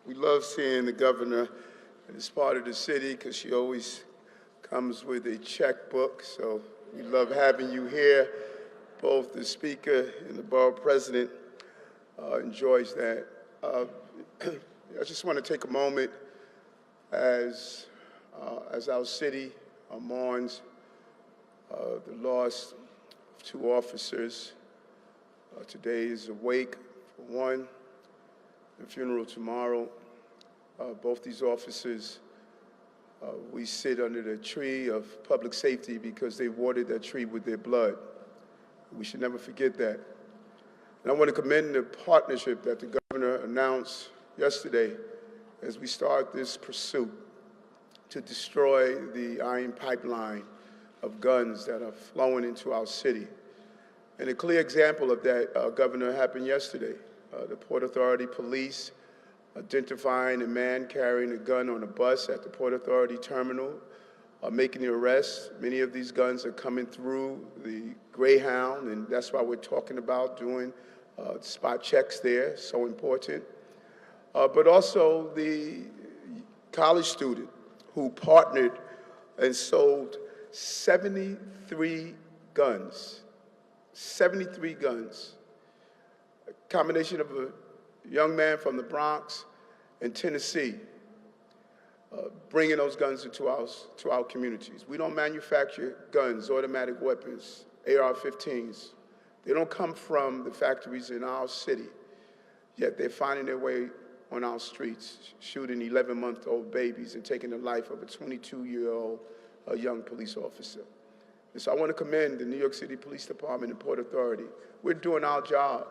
We love seeing the governor in this part of the city because she always comes with a checkbook. So we love having you here. Both the speaker and the borough president enjoys that. I just want to take a moment as our city mourns the loss of 2 officers. Today is a wake for one, the funeral tomorrow. Both these officers, we sit under the tree of public safety because they watered that tree with their blood. We should never forget that. And I want to commend the partnership that the governor announced yesterday as we start this pursuit to destroy the iron pipeline of guns that are flowing into our city. And a clear example of that, Governor, happened yesterday. The Port Authority police identifying a man carrying a gun on a bus at the Port Authority terminal, making the arrest. Many of these guns are coming through the Greyhound, and that's why we're talking about doing spot checks there, so important. But also the college student who partnered and sold 73 guns. 73 guns. A combination of a young man from the Bronx and Tennessee, bringing those guns into our communities. We don't manufacture guns, automatic weapons, AR-15s. They don't come from the factories in our city, yet they're finding their way on our streets, shooting 11-month-old babies and taking the life of a 22-year-old young police officer. And so I want to commend the New York City Police Department and Port Authority. We're doing our job.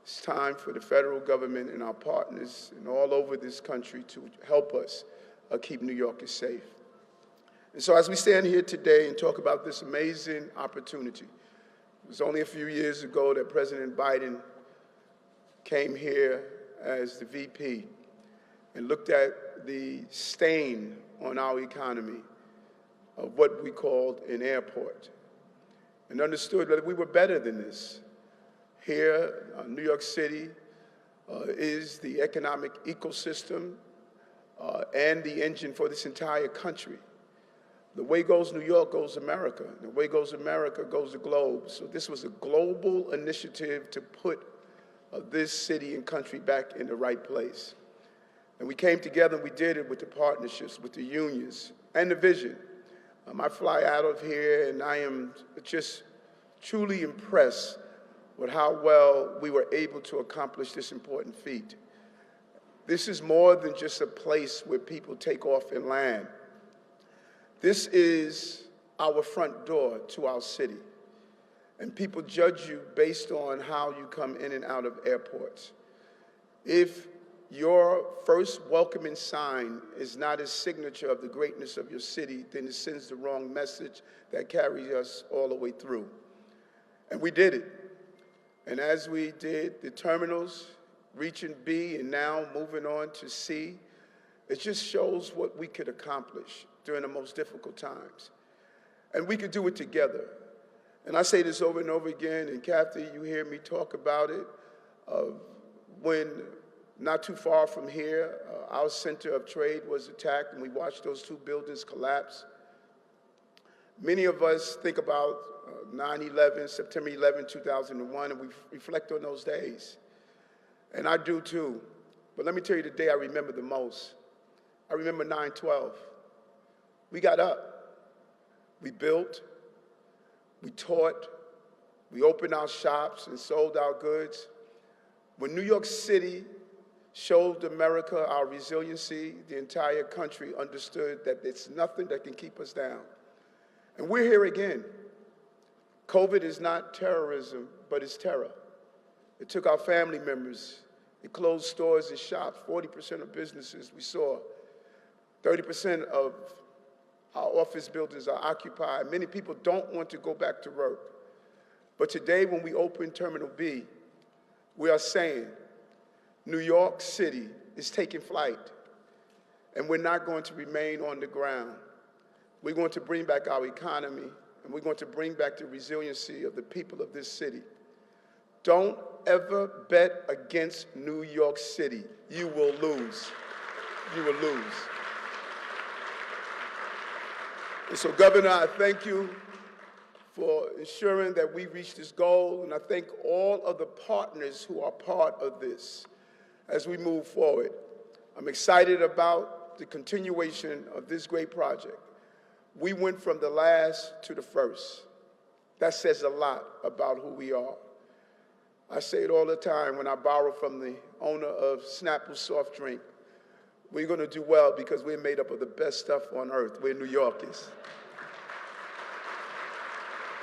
It's time for the federal government and our partners and all over this country to help us keep New Yorkers safe. And so as we stand here today and talk about this amazing opportunity, it was only a few years ago that President Biden came here as the VP and looked at the stain on our economy of what we called an airport and understood that we were better than this. Here, New York City is the economic ecosystem and the engine for this entire country. The way goes New York goes America. The way goes America goes the globe. So this was a global initiative to put this city and country back in the right place. And we came together and we did it with the partnerships, with the unions, and the vision. I fly out of here and I am just truly impressed with how well we were able to accomplish this important feat. This is more than just a place where people take off and land. This is our front door to our city. And people judge you based on how you come in and out of airports. If your first welcoming sign is not a signature of the greatness of your city, then it sends the wrong message that carries us all the way through. And we did it. And as we did the terminals, reaching B and now moving on to C, it just shows what we could accomplish during the most difficult times. And we could do it together. And I say this over and over again, and Kathy, you hear me talk about it, when not too far from here, our center of trade was attacked and we watched those 2 buildings collapse. Many of us think about 9/11, September 11, 2001, and we reflect on those days. And I do too. But let me tell you the day I remember the most. I remember 9/12. We got up, we built, we taught, we opened our shops and sold our goods. When New York City showed America our resiliency, the entire country understood that there's nothing that can keep us down. And we're here again. COVID is not terrorism, but it's terror. It took our family members. It closed stores and shops. 40% of businesses we saw. 30% of our office buildings are occupied. Many people don't want to go back to work. But today, when we open Terminal B, we are saying New York City is taking flight, and we're not going to remain on the ground. We're going to bring back our economy, and we're going to bring back the resiliency of the people of this city. Don't ever bet against New York City. You will lose. you will lose. And so, Governor, I thank you for ensuring that we reach this goal, and I thank all of the partners who are part of this as we move forward. I'm excited about the continuation of this great project. We went from the last to the first. That says a lot about who we are. I say it all the time when I borrow from the owner of Snapple soft drink. We're going to do well because we're made up of the best stuff on earth. We're New Yorkers.